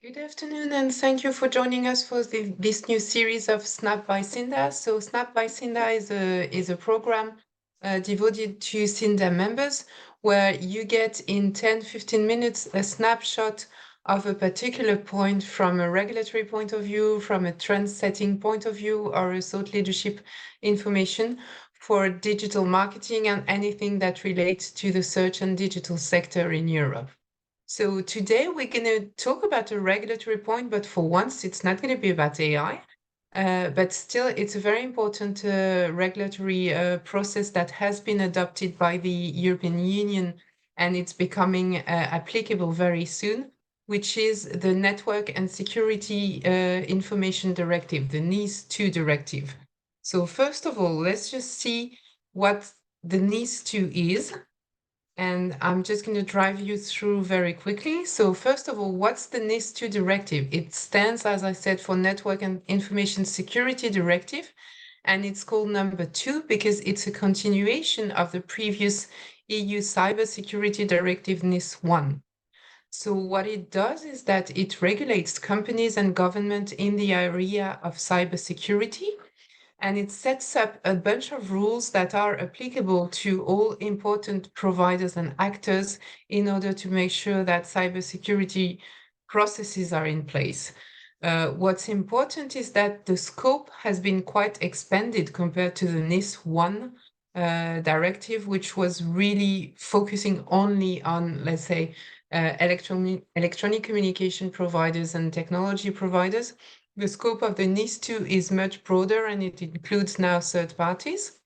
Good afternoon, and thank you for joining us for this new series of Snap by Siinda. So, Snap by Siinda is a program devoted to Siinda members where you get in 10-15 minutes a snapshot of a particular point from a regulatory point of view, from a trend setting point of view, or a thought leadership information for digital marketing and anything that relates to the search and digital sector in Europe. So today we're going to talk about a regulatory point, but for once it's not going to be about AI. But still, it's a very important regulatory process that has been adopted by the European Union, and it's becoming applicable very soon, which is the Network and Security Information Directive, the NIS2 directive. So first of all, let's just see what the NIS2 is. And I'm just going to drive you through very quickly. So first of all, what's the NIS2 directive? It stands, as I said, for Network and Information Security Directive, and it's called number 2 because it's a continuation of the previous EU Cybersecurity Directive NIS1. So what it does is that it regulates companies and government in the area of cybersecurity, and it sets up a bunch of rules that are applicable to all important providers and actors in order to make sure that cybersecurity processes are in place. What's important is that the scope has been quite expanded compared to the NIS1 directive, which was really focusing only on, let's say, electronic communication providers and technology providers. The scope of the NIS2 is much broader, and it includes now third parties.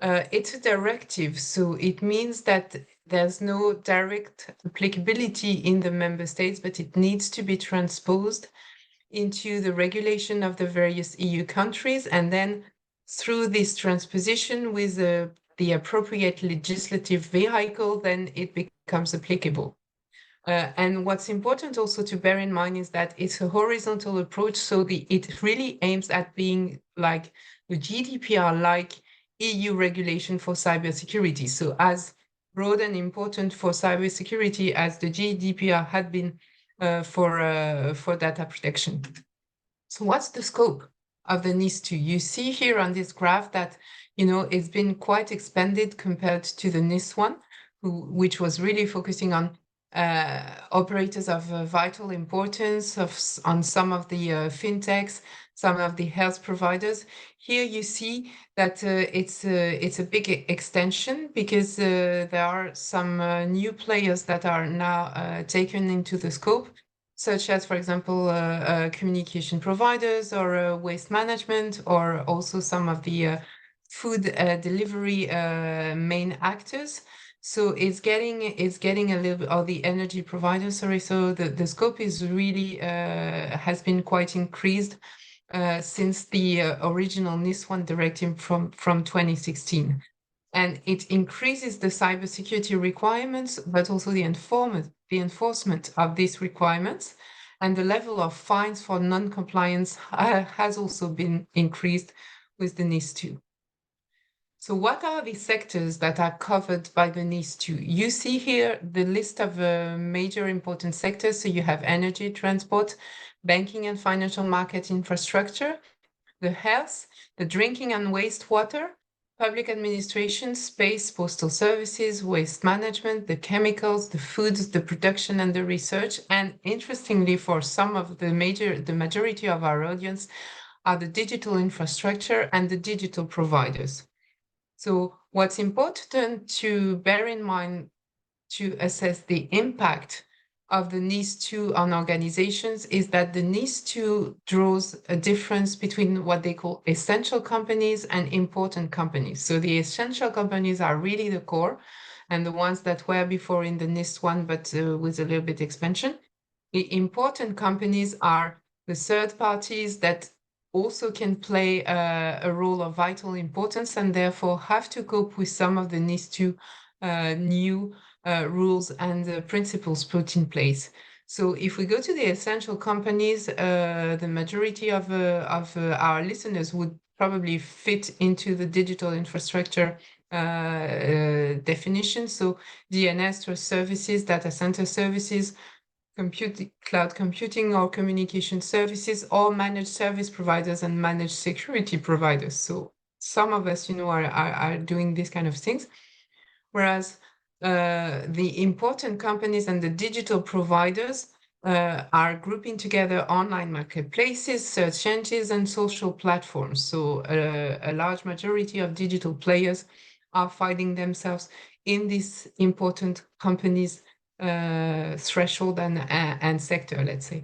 It's a directive, so it means that there's no direct applicability in the member states, but it needs to be transposed into the regulation of the various EU countries, and then through this transposition with the appropriate legislative vehicle, then it becomes applicable. And what's important also to bear in mind is that it's a horizontal approach, so it really aims at being like the GDPR-like EU regulation for cybersecurity. So as broad and important for cybersecurity as the GDPR had been for data protection. So what's the scope of the NIS2? You see here on this graph that, it's been quite expanded compared to the NIS1, which was really focusing on operators of vital importance on some of the fintechs, some of the health providers. Here you see that it's a big extension because there are some new players that are now taken into the scope, such as, for example, communication providers or waste management, or also some of the food delivery main actors. So it's getting a little bit, or the energy provider, sorry. So the scope is really has been quite increased since the original NIS1 directive from 2016. And it increases the cybersecurity requirements, but also the enforcement of these requirements. And the level of fines for non-compliance has also been increased with the NIS2. So what are the sectors that are covered by the NIS2? You see here the list of major important sectors. So you have energy, transport, banking and financial market infrastructure, the health, the drinking and wastewater, public administration, space, postal services, waste management, the chemicals, the foods, the production and the research. And interestingly, for some of the majority of our audience are the digital infrastructure and the digital providers. So what's important to bear in mind to assess the impact of the NIS2 on organizations is that the NIS2 draws a difference between what they call essential companies and important companies. So the essential companies are really the core and the ones that were before in the NIS1, but with a little bit expansion. The important companies are the third parties that also can play a role of vital importance and therefore have to cope with some of the NIS2 new rules and principles put in place. So if we go to the essential companies, the majority of our listeners would probably fit into the digital infrastructure definition. So DNS services, data center services, cloud computing or communication services, or managed service providers and managed security providers. So some of us, are doing these kind of things. Whereas the important companies and the digital providers are grouping together online marketplaces, search engines, and social platforms. So a large majority of digital players are finding themselves in these important companies' threshold and sector, let's say.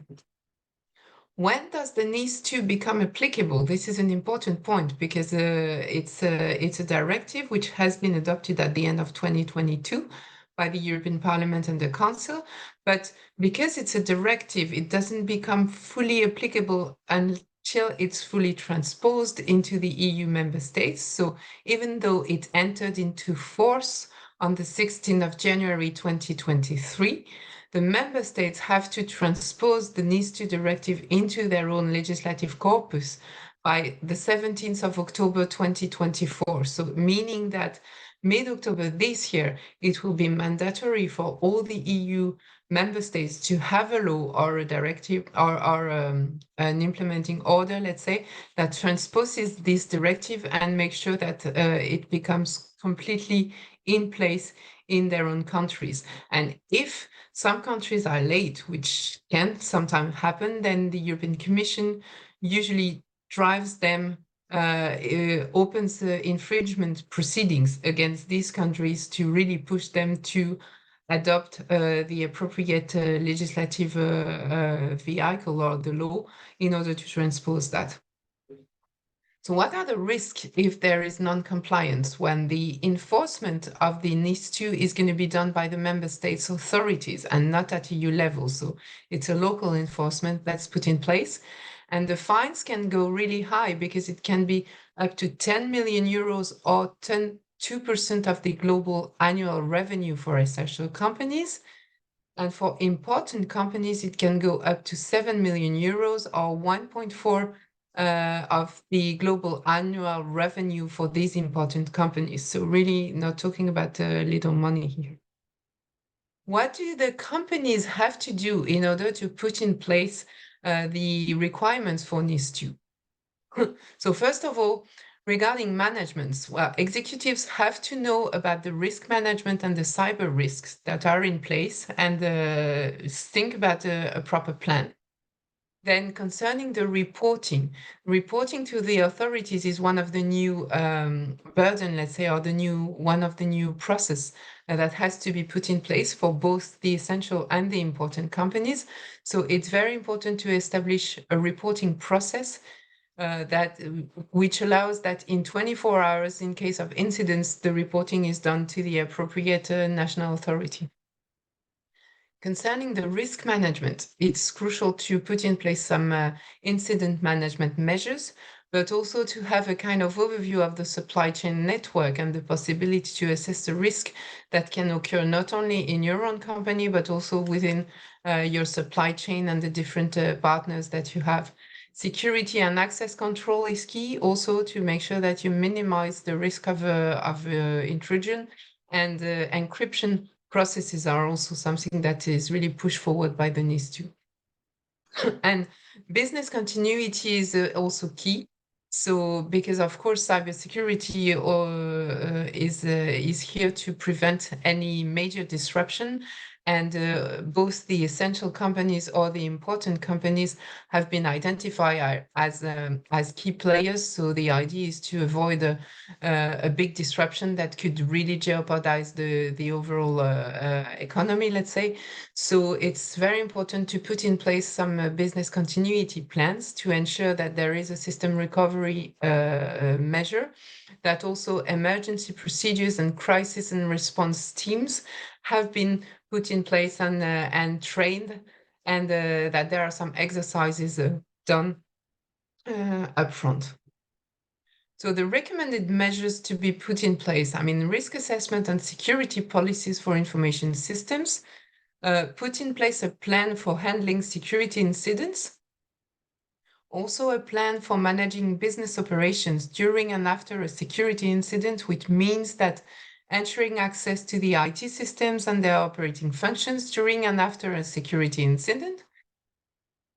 When does the NIS2 become applicable? This is an important point because it's a directive which has been adopted at the end of 2022 by the European Parliament and the Council. But because it's a directive, it doesn't become fully applicable until it's fully transposed into the EU member states. So even though it entered into force on the 16th of January 2023, the member states have to transpose the NIS2 directive into their own legislative corpus by the 17th of October 2024. So meaning that mid-October this year, it will be mandatory for all the EU member states to have a law or a directive or an implementing order, let's say, that transposes this directive and makes sure that it becomes completely in place in their own countries. And if some countries are late, which can sometimes happen, then the European Commission usually drives them, opens infringement proceedings against these countries to really push them to adopt the appropriate legislative vehicle or the law in order to transpose that. So what are the risks if there is non-compliance when the enforcement of the NIS2 is going to be done by the member states authorities and not at EU level? So it's a local enforcement that's put in place. And the fines can go really high because it can be up to 10 million euros or 2% of the global annual revenue for essential companies. And for important companies, it can go up to 7 million euros or 1.4 of the global annual revenue for these important companies. So really not talking about little money here. What do the companies have to do in order to put in place the requirements for NIS2? So first of all, regarding managements, well, executives have to know about the risk management and the cyber risks that are in place and think about a proper plan. Then concerning the reporting to the authorities is one of the new burden, let's say, or one of the new process that has to be put in place for both the essential and the important companies. So it's very important to establish a reporting process which allows that in 24 hours, in case of incidents, the reporting is done to the appropriate national authority. Concerning the risk management, it's crucial to put in place some incident management measures, but also to have a kind of overview of the supply chain network and the possibility to assess the risk that can occur not only in your own company, but also within your supply chain and the different partners that you have. Security and access control is key also to make sure that you minimize the risk of intrusion, and encryption processes are also something that is really pushed forward by the NIS2. And business continuity is also key. So because of course cybersecurity is here to prevent any major disruption, and both the essential companies or the important companies have been identified as key players. So the idea is to avoid a big disruption that could really jeopardize the overall economy, let's say. So it's very important to put in place some business continuity plans to ensure that there is a system recovery measure, that also emergency procedures and crisis and response teams have been put in place and trained, and that there are some exercises done upfront. So the recommended measures to be put in place, I mean, risk assessment and security policies for information systems, put in place a plan for handling security incidents, also a plan for managing business operations during and after a security incident, which means that ensuring access to the IT systems and their operating functions during and after a security incident.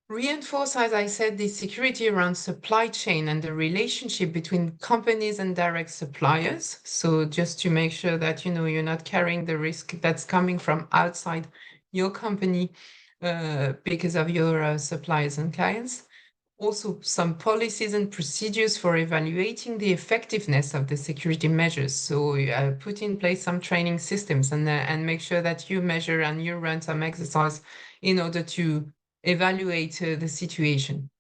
Reinforce, as I said, the security around supply chain and the relationship between companies and direct suppliers. So just to make sure that, you're not carrying the risk that's coming from outside your company because of your suppliers and clients. Also, some policies and procedures for evaluating the effectiveness of the security measures. So put in place some training systems and make sure that you measure and you run some exercise in order to evaluate the situation.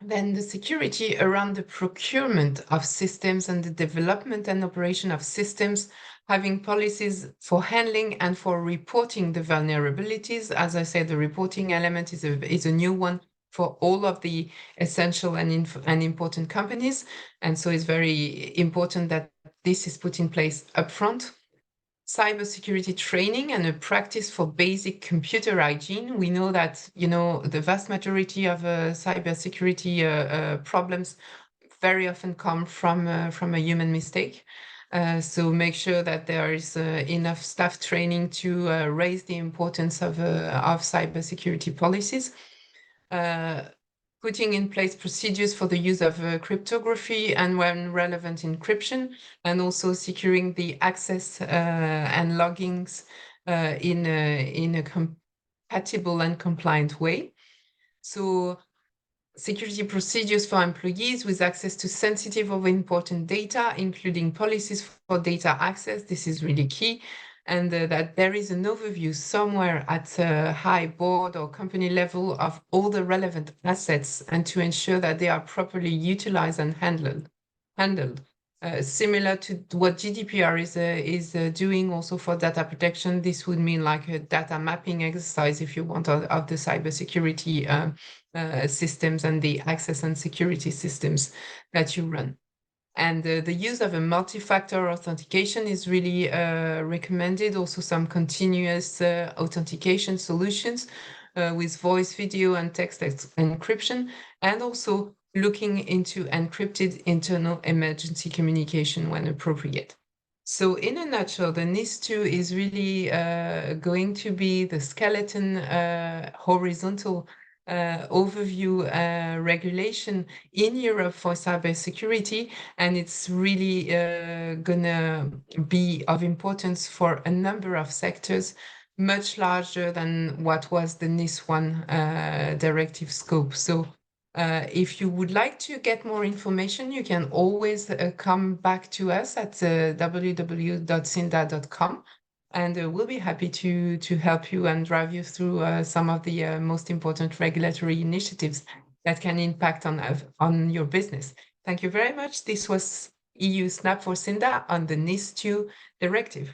Then the security around the procurement of systems and the development and operation of systems, having policies for handling and for reporting the vulnerabilities. As I said, the reporting element is a new one for all of the essential and important companies. And so it's very important that this is put in place upfront. Cybersecurity training and a practice for basic computer hygiene. We know that, the vast majority of cybersecurity problems very often come from a human mistake. So make sure that there is enough staff training to raise the importance of cybersecurity policies. Putting in place procedures for the use of cryptography and, when relevant, encryption, and also securing the access and loggings in a compatible and compliant way. So security procedures for employees with access to sensitive or important data, including policies for data access. This is really key. And that there is an overview somewhere at a high board or company level of all the relevant assets, and to ensure that they are properly utilized and handled. Similar to what GDPR is doing also for data protection. This would mean like a data mapping exercise, if you want, of the cybersecurity systems and the access and security systems that you run. And the use of a multi-factor authentication is really recommended. Also, some continuous authentication solutions with voice, video, and text encryption, and also looking into encrypted internal emergency communication when appropriate. So in a nutshell, the NIS2 is really going to be the skeleton horizontal overview regulation in Europe for cybersecurity, and it's really gonna be of importance for a number of sectors, much larger than what was the NIS1 directive scope. So if you would like to get more information, you can always come back to us at www.siinda.com. And we'll be happy to help you and drive you through some of the most important regulatory initiatives that can impact on your business. Thank you very much. This was EU Snap for Siinda on the NIS2 directive.